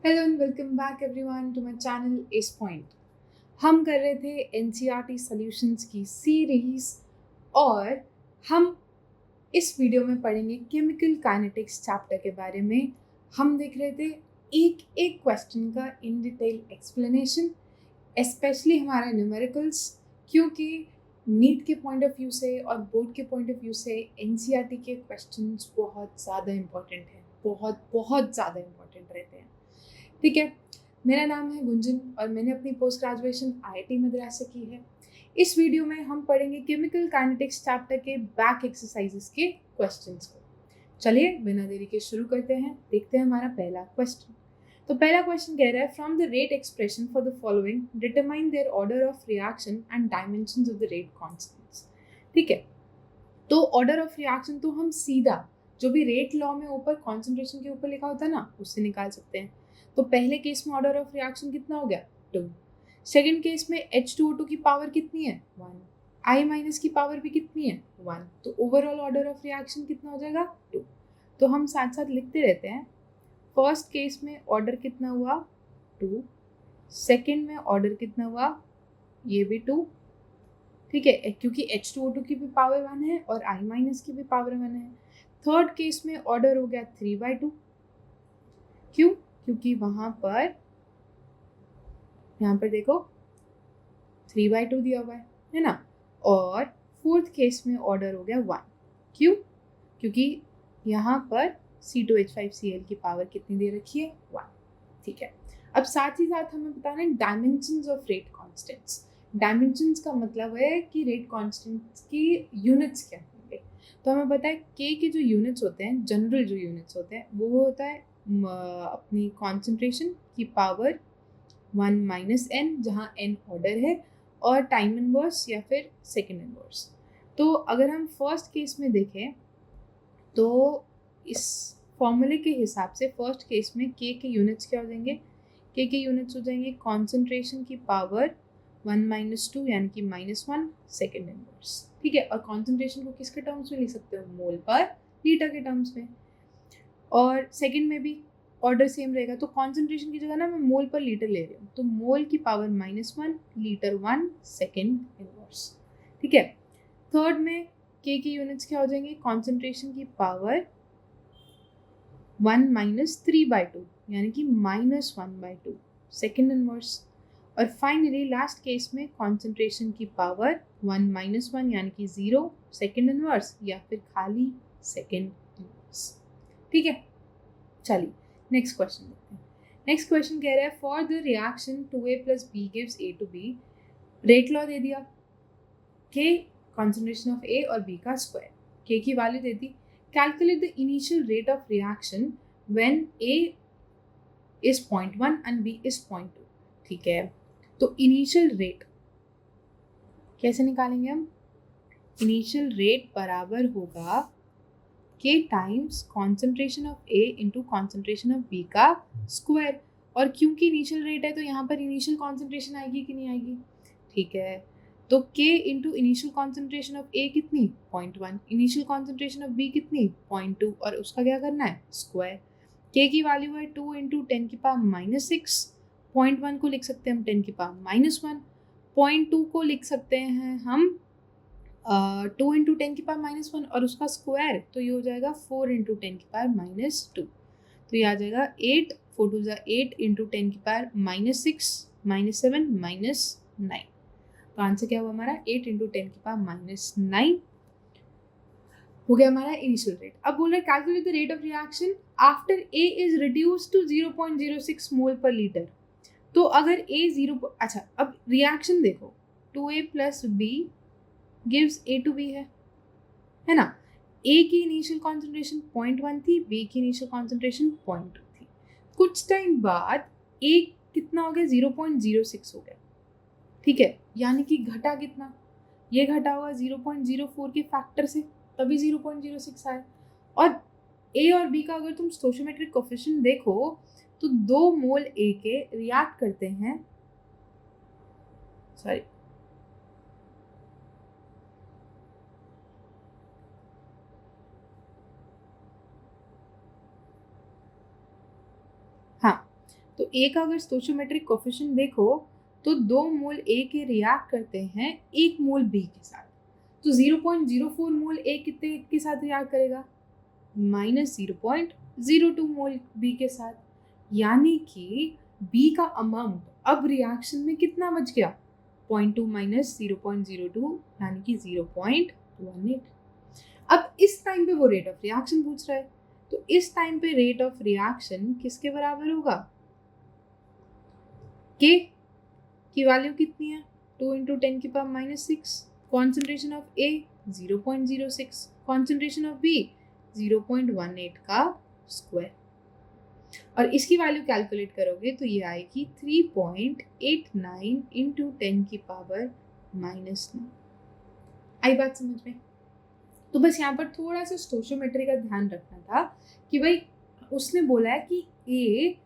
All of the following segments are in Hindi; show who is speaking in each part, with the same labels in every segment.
Speaker 1: Hello and welcome back everyone to my channel S point. हम कर रहे थे एनसीईआरटी सॉल्यूशंस की सीरीज और हम इस वीडियो में पढ़ेंगे केमिकल काइनेटिक्स चैप्टर के बारे में। हम देख रहे थे एक एक क्वेश्चन का इन डिटेल एक्सप्लेनेशन, स्पेशली हमारे न्यूमेरिकल्स, क्योंकि नीट के पॉइंट ऑफ व्यू से और बोर्ड के पॉइंट ऑफ व्यू से एनसीईआरटी के क्वेश्चंस बहुत ज़्यादा इंपॉर्टेंट हैं, बहुत बहुत ज़्यादा इंपॉर्टेंट रहते हैं। ठीक है, मेरा नाम है गुंजन और मैंने अपनी पोस्ट ग्रेजुएशन आईआईटी मद्रास से की है। इस वीडियो में हम पढ़ेंगे केमिकल काइनेटिक्स चैप्टर के बैक एक्सरसाइजेस के क्वेश्चंस को। चलिए बिना देरी के शुरू करते हैं, देखते हैं हमारा पहला क्वेश्चन। तो पहला क्वेश्चन कह रहा है, from the rate expression for the following determine there order of reaction and dimensions of the rate constants. ठीक है, तो ऑर्डर ऑफ रिएक्शन तो हम सीधा जो भी रेट लॉ में ऊपर कॉन्सेंट्रेशन के ऊपर लिखा होता है ना, उससे निकाल सकते हैं। तो पहले केस में ऑर्डर ऑफ रिएक्शन कितना हो गया, 2। सेकेंड केस में H2O2 की पावर कितनी है, 1। I माइनस की पावर भी कितनी है, 1। तो ओवरऑल ऑर्डर ऑफ रिएक्शन कितना हो जाएगा, 2। तो हम साथ साथ लिखते रहते हैं। फर्स्ट केस में ऑर्डर कितना हुआ, 2। सेकेंड में ऑर्डर कितना हुआ, ये भी 2। ठीक है, क्योंकि H2O2 की भी पावर 1 है और I माइनस की भी पावर 1 है। थर्ड केस में ऑर्डर हो गया 3/2। क्यों, क्योंकि वहां पर यहाँ पर देखो 3/2 दिया हुआ है ना। और फोर्थ केस में ऑर्डर हो गया 1। क्यों, क्योंकि यहाँ पर C2H5Cl की पावर कितनी दे रखी है, 1। ठीक है, अब साथ ही साथ हमें बताना है dimensions of rate constants. Dimensions का मतलब है कि रेट कांस्टेंट्स की यूनिट्स क्या होंगे। तो हमें पता है के जो यूनिट्स होते हैं, जनरल जो यूनिट्स होते हैं, वो होता है अपनी कॉन्सेंट्रेशन की पावर 1 माइनस n, जहाँ n ऑर्डर है, और टाइम इनवर्स या फिर सेकेंड इनवर्स। तो अगर हम फर्स्ट केस में देखें तो इस फॉर्मूले के हिसाब से फर्स्ट केस में के यूनिट्स क्या हो जाएंगे, के यूनिट्स हो जाएंगे कॉन्सेंट्रेशन की पावर 1 माइनस 2 यानी कि -1 सेकेंड इनवर्स। ठीक है, और कॉन्सेंट्रेशन को किसके टर्म्स में लिख सकते हो, मोल पर लीटर के टर्म्स में। और सेकेंड में भी ऑर्डर सेम रहेगा, तो कॉन्सेंट्रेशन की जगह ना मैं मोल पर लीटर ले रही हूँ, तो मोल की पावर -1 लीटर 1 सेकेंड इनवर्स। ठीक है, थर्ड में के यूनिट्स क्या हो जाएंगे, कॉन्सेंट्रेशन की पावर 1 माइनस 3/2 यानी कि -1/2 सेकेंड इनवर्स। और फाइनली लास्ट केस में कॉन्सेंट्रेशन की पावर 1 माइनस 1 यानी कि 0 सेकेंड इनवर्स या फिर खाली सेकेंड इनवर्स। ठीक है, चलिए नेक्स्ट क्वेश्चन देखते हैं। नेक्स्ट क्वेश्चन कह रहा है, for the reaction 2A + B gives A to B, rate law दे दिया, के कॉन्सेंट्रेशन ऑफ A और B का स्क्वायर, के की वैल्यू दे दी, calculate the initial rate of reaction when A is 0.1 and B is 0.2। ठीक है, तो इनिशियल रेट कैसे निकालेंगे हम, इनिशियल रेट बराबर होगा के times concentration of A into concentration of B का स्क्वायर। और क्योंकि इनिशियल रेट है तो यहाँ पर इनिशियल कॉन्सेंट्रेशन आएगी कि नहीं आएगी। ठीक है, तो के इंटू इनिशियल कॉन्सेंट्रेशन ऑफ ए कितनी, 0.1, इनिशियल कॉन्सेंट्रेशन ऑफ बी कितनी, 0.2, और उसका क्या करना है, स्क्वायर। के की वैल्यू है 2 इंटू 10 की पावर -6, 0.1 को लिख सकते हैं हम 10 की पावर -1, 0.2 को लिख सकते हैं हम 2 इंटू 10 की पावर -1 और उसका स्क्वायर, तो ये हो जाएगा 4 इंटू 10 की पावर -2। तो ये आ जाएगा 8, 4 2 8 इंटू 10 की पावर -6 -7 -9। तो आंसर क्या हुआ हमारा, 8 इंटू 10 की पावर -9 हो गया हमारा इनिशियल रेट। अब बोल रहे calculate the rate of reaction after A is reduce to 0.06 mole per litre. तो अगर ए 0, अच्छा अब रिएक्शन देखो, 2A + B gives A to B है ना। A की इनिशियल कॉन्सेंट्रेशन 0.1 थी, B की इनिशियल कॉन्सेंट्रेशन 0.2 थी। कुछ टाइम बाद A कितना हो गया, 0.06 हो गया। ठीक है, यानी कि घटा कितना, ये घटा हुआ 0.04 के फैक्टर से, तभी 0.06 आया। और A और B का अगर तुम स्टोइचियोमेट्रिक कोएफिशिएंट देखो तो 2 मोल A के रिएक्ट करते हैं, सॉरी हाँ, तो ए का अगर स्टोइचियोमेट्रिक कोफिशिएंट देखो तो 2 मोल ए के रिएक्ट करते हैं 1 मोल बी के साथ। तो 0.04 मोल ए कितने के साथ रिएक्ट करेगा? -0.02 मोल बी के साथ। यानी कि बी का अमाउंट अब रिएक्शन में कितना बच गया? 0.2 माइनस 0.02 यानी कि 0.18। अब इस टाइम पे वो रेट ऑफ रिएक्शन पूछ रहा है, तो इस टाइम पे रेट ऑफ रिएक्शन किसके बराबर होगा? के की वैल्यू कितनी है? 2 × 10⁻⁻6। Concentration of A 0.06, concentration of B 0.18 का स्क्वायर। और इसकी वैल्यू कैलकुलेट करोगे तो ये आएगी 3.89 × 10⁻⁻9। आई बात समझ में? तो बस यहाँ पर थोड़ा सा स्टोइचियोमेट्री का ध्यान रखना था कि भाई उसने बोला है कि ए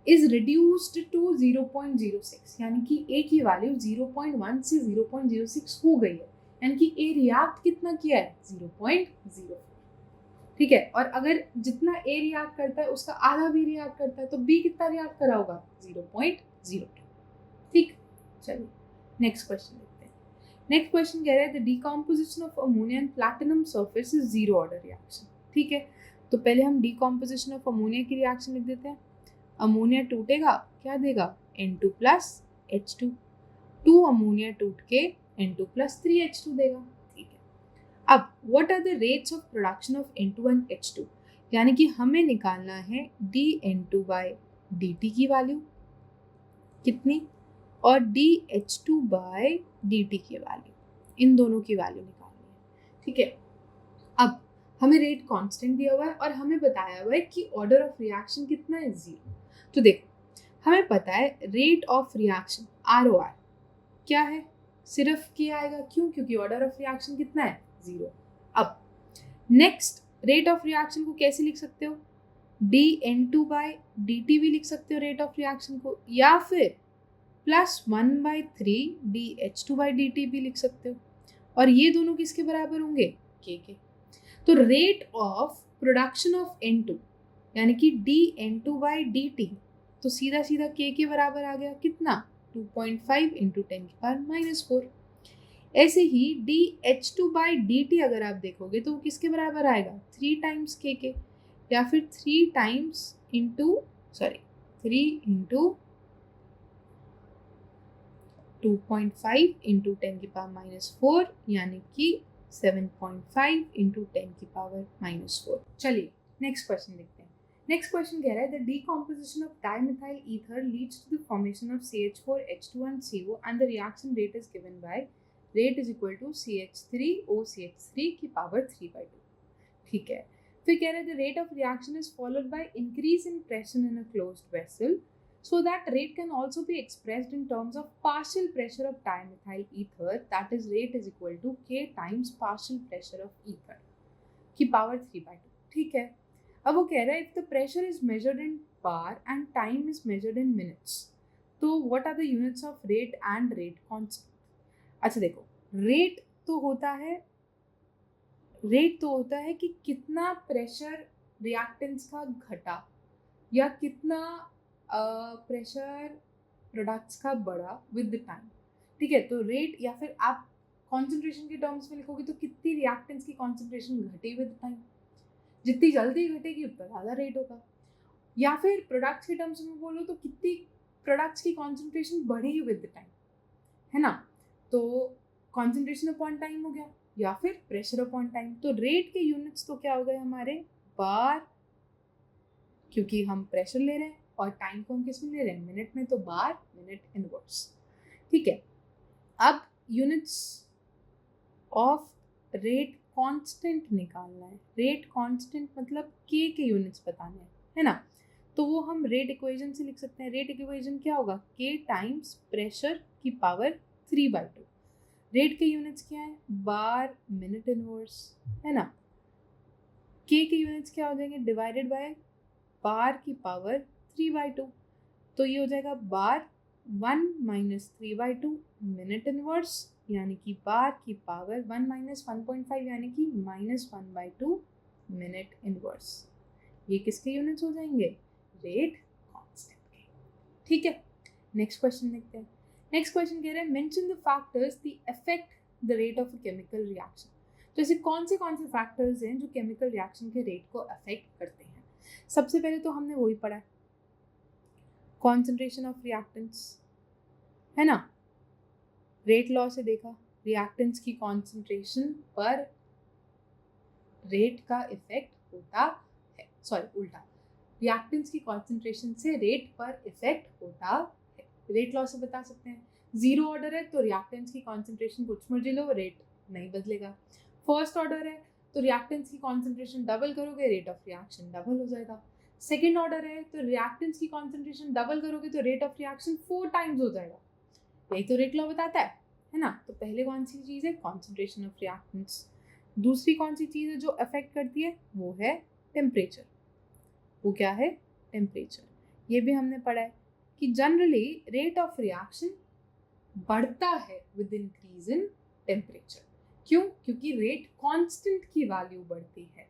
Speaker 1: इज रिड्यूस्ड टू 0.06, यानी कि ए की वैल्यू 0.1 से 0.06 हो गई है, यानी कि ए रिएक्ट कितना किया है? 0.04। ठीक है, और अगर जितना ए रिएक्ट करता है उसका आधा भी रिएक्ट करता है तो बी कितना रिएक्ट करा होगा? 0.02। ठीक, चलिए नेक्स्ट क्वेश्चन देखते हैं। नेक्स्ट क्वेश्चन कह रहा है the decomposition of ammonia and platinum surface is zero order reaction. ठीक है, तो पहले हम डिकम्पोजिशन ऑफ अमोनिया की रिएक्शन लिख देते हैं। अमोनिया टूटेगा, क्या देगा? N2 + H2। 2 अमोनिया टूट के N2 + 3H2 देगा। ठीक है, अब what are the rates of production of N2 and H2, यानी कि हमें निकालना है dN2/dt की वैल्यू कितनी और dH2/dt की वैल्यू, इन दोनों की वैल्यू निकालनी है। ठीक है, अब हमें रेट कांस्टेंट दिया हुआ है और हमें बताया हुआ है कि ऑर्डर ऑफ रिएक्शन कितना है? 0। तो देखो हमें पता है रेट ऑफ रिएक्शन ROR क्या है? सिर्फ क्या आएगा, क्यों? क्योंकि ऑर्डर ऑफ रिएक्शन कितना है? 0। अब नेक्स्ट रेट ऑफ रिएक्शन को कैसे लिख सकते हो? dN2/dt भी लिख सकते हो रेट ऑफ रिएक्शन को, या फिर +1/3 dH2/dt भी लिख सकते हो, और ये दोनों किसके बराबर होंगे? के। तो rate of production of N2 यानी कि dN2/dt तो सीधा सीधा के बराबर आ गया, कितना? 2.5 × 10⁻⁻4। ऐसे ही dH2/dt अगर आप देखोगे तो वो किसके बराबर आएगा? 3 टाइम्स के, या फिर 3 × 2.5 × 10⁻⁻4 यानी कि 7.5 × 10⁻⁻4। चलिए नेक्स्ट क्वेश्चन देखते हैं। नेक्स्ट क्वेश्चन कह रहा है the decomposition of dimethyl ether leads to the formation of CH4H2 and CO and the reaction rate is given by rate is equal to CH3OCH3 की पावर 3/2। ठीक है, फिर कह रहे हैं the rate of reaction is followed by increase in pressure in a closed vessel, so that rate can also be expressed in terms of partial pressure of dimethyl ether, that is rate is equal to K times partial pressure of ether की पावर 3/2। ठीक है, अब वो कह रहा है if the pressure is measured in bar and time is measured in minutes, तो what are the units of rate and rate constant? अच्छा देखो, रेट तो होता है कि कितना प्रेशर रिएक्टेंट्स का घटा या कितना प्रेशर प्रोडक्ट्स का बढ़ा विद द टाइम। ठीक है, तो रेट, या फिर आप कॉन्सेंट्रेशन के टर्म्स में लिखोगे तो कितनी रिएक्टेंट्स की कॉन्सेंट्रेशन घटी विद टाइम, जितनी जल्दी घटेगी उतना ज़्यादा रेट होगा। या फिर प्रोडक्ट्स के टर्म्स में बोलो तो कितनी प्रोडक्ट्स की कॉन्सेंट्रेशन बढ़ेगी विद द टाइम, है ना? तो कॉन्सेंट्रेशन अपॉन टाइम हो गया, या फिर प्रेशर अपॉन टाइम। तो रेट के यूनिट्स तो क्या हो गए हमारे? बार, क्योंकि हम प्रेशर ले रहे हैं, और टाइम को हम किस में ले रहे हैं? मिनट में, तो बार मिनट इनवर्स। ठीक है, अब यूनिट्स ऑफ रेट कांस्टेंट निकालना है। रेट कांस्टेंट मतलब के यूनिट्स बताने हैं, है ना? तो वो हम रेट इक्वेशन से लिख सकते हैं। रेट इक्वेशन क्या होगा? के टाइम्स प्रेशर की पावर 3/2। रेट के यूनिट्स क्या है? बार मिनट इनवर्स, है ना? के यूनिट्स क्या हो जाएंगे? डिवाइडेड बाय बार की पावर 3/2, तो ये हो जाएगा बार 1 - 3/2 मिनट इनवर्स, यानी कि बार की पावर 1 - 1.5 यानी कि -1/2 मिनट इनवर्स। ये किसके यूनिट्स हो जाएंगे? रेट कांस्टेंट के। ठीक है, नेक्स्ट क्वेश्चन देखते हैं। नेक्स्ट क्वेश्चन कह रहे हैं mention the factors the affect the rate of a chemical reaction. तो ऐसे कौन से फैक्टर्स हैं जो केमिकल रिएक्शन के रेट को अफेक्ट करते हैं। सबसे पहले तो हमने वही पढ़ा है, कॉन्सेंट्रेशन ऑफ रिएक्टेंट्स, है ना। रेट लॉ से देखा, रिएक्टेंट्स की कॉन्सेंट्रेशन पर रेट का इफेक्ट होता है, सॉरी उल्टा, रिएक्टेंट्स की कॉन्सेंट्रेशन से रेट पर इफेक्ट होता है। रेट लॉ से बता सकते हैं, जीरो ऑर्डर है तो रिएक्टेंट्स की कॉन्सेंट्रेशन कुछ मर्जी लो, रेट नहीं बदलेगा। फर्स्ट ऑर्डर है तो रिएक्टेंट्स की कॉन्सेंट्रेशन डबल करोगे, रेट ऑफ रिएक्शन डबल हो जाएगा। सेकेंड ऑर्डर है तो रिएक्टेंट्स की कॉन्सेंट्रेशन डबल करोगे तो रेट ऑफ रिएक्शन 4 टाइम्स हो जाएगा। यही तो रेट लॉ बताता है ना। तो पहले कौन सी चीज़ है, कॉन्सेंट्रेशन ऑफ रिएक्टेंट्स। दूसरी कौन सी चीज़ है जो अफेक्ट करती है, वो है टेम्परेचर। वो क्या है, टेम्परेचर। ये भी हमने पढ़ा है कि जनरली रेट ऑफ रिएक्शन बढ़ता है विद इंक्रीज इन टेम्परेचर। क्यों, क्योंकि रेट कांस्टेंट की वैल्यू बढ़ती है।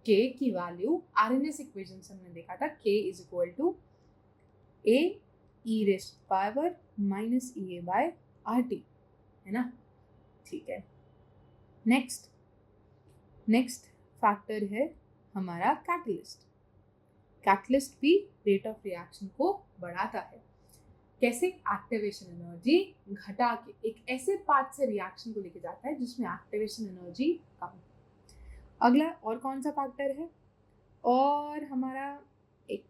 Speaker 1: k की वैल्यू आरएनएस इक्वेशन से हमने देखा था, k is equal to a e raised power minus EA by RT, है ना। ठीक है, नेक्स्ट फैक्टर है हमारा कैटलिस्ट। कैटलिस्ट भी रेट ऑफ रिएक्शन को बढ़ाता है। कैसे, एक्टिवेशन एनर्जी घटा के एक ऐसे पाथ से रिएक्शन को लेके जाता है जिसमें एक्टिवेशन एनर्जी कम। अगला और कौन सा फैक्टर है, और हमारा एक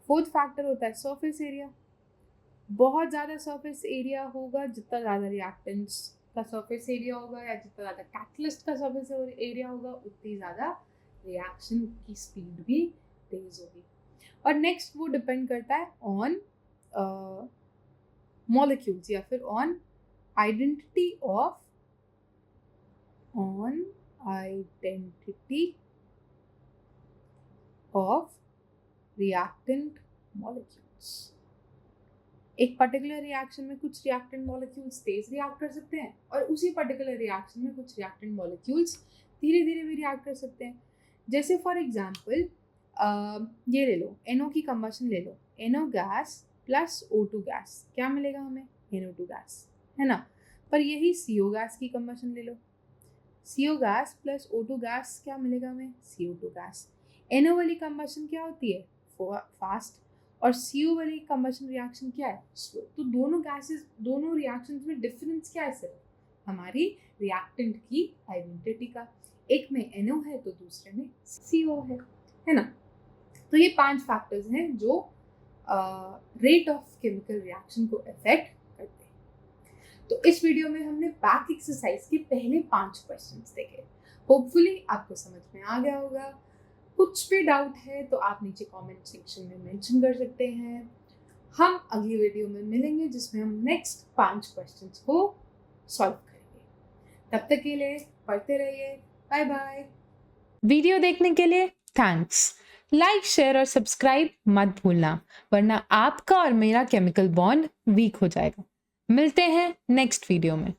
Speaker 1: फोर्थ फैक्टर होता है सरफेस एरिया। बहुत ज़्यादा सरफेस एरिया होगा, जितना ज़्यादा रिएक्टेंट्स का सरफेस एरिया होगा या जितना ज़्यादा कैटलिस्ट का सरफेस एरिया होगा, उतनी ज़्यादा रिएक्शन की स्पीड भी तेज होगी। और नेक्स्ट वो डिपेंड करता है ऑन मॉलिक्यूल्स या फिर on identity of reactant molecules. एक पर्टिकुलर रिएक्शन में कुछ रिएक्टेंट मॉलिक्यूल्स तेज रिएक्ट कर सकते हैं और उसी पर्टिकुलर रिएक्शन में कुछ रिएक्टेंट मॉलिक्यूल्स धीरे धीरे भी रिएक्ट कर सकते हैं। जैसे फॉर एग्जांपल ये ले लो, NO की कंबशन ले लो, NO gas plus O2 gas, क्या मिलेगा हमें, NO2 गैस, है ना। पर यही CO गैस की कंबशन ले लो, CO gas plus O2 gas, क्या मिलेगा हमें, CO2 गैस। NO वाली कंबशन क्या होती है, फास्ट, और CO वाली कंबशन रिएक्शन क्या है, स्लो। तो दोनों गैसेस, दोनों रिएक्शंस में डिफरेंस क्या है, सिर्फ हमारी रिएक्टेंट की आइडेंटिटी का। एक में NO है तो दूसरे में CO है ना। तो ये 5 फैक्टर्स हैं जो रेट ऑफ केमिकल रिएक्शन को अफेक्ट करते हैं। तो इस वीडियो में हमने बैक एक्सरसाइज के पहले 5 क्वेश्चंस देखे। होपफुली आपको समझ में आ गया होगा। कुछ भी डाउट है तो आप नीचे कमेंट सेक्शन में मेंशन कर सकते हैं। हम अगली वीडियो में मिलेंगे जिसमें हम नेक्स्ट 5 क्वेश्चंस को सॉल्व करेंगे। तब तक के लिए पढ़ते रहिए। Bye bye.
Speaker 2: वीडियो देखने के लिए थैंक्स। लाइक, शेयर और सब्सक्राइब मत भूलना, वरना आपका और मेरा केमिकल बॉन्ड वीक हो जाएगा। मिलते हैं नेक्स्ट वीडियो में।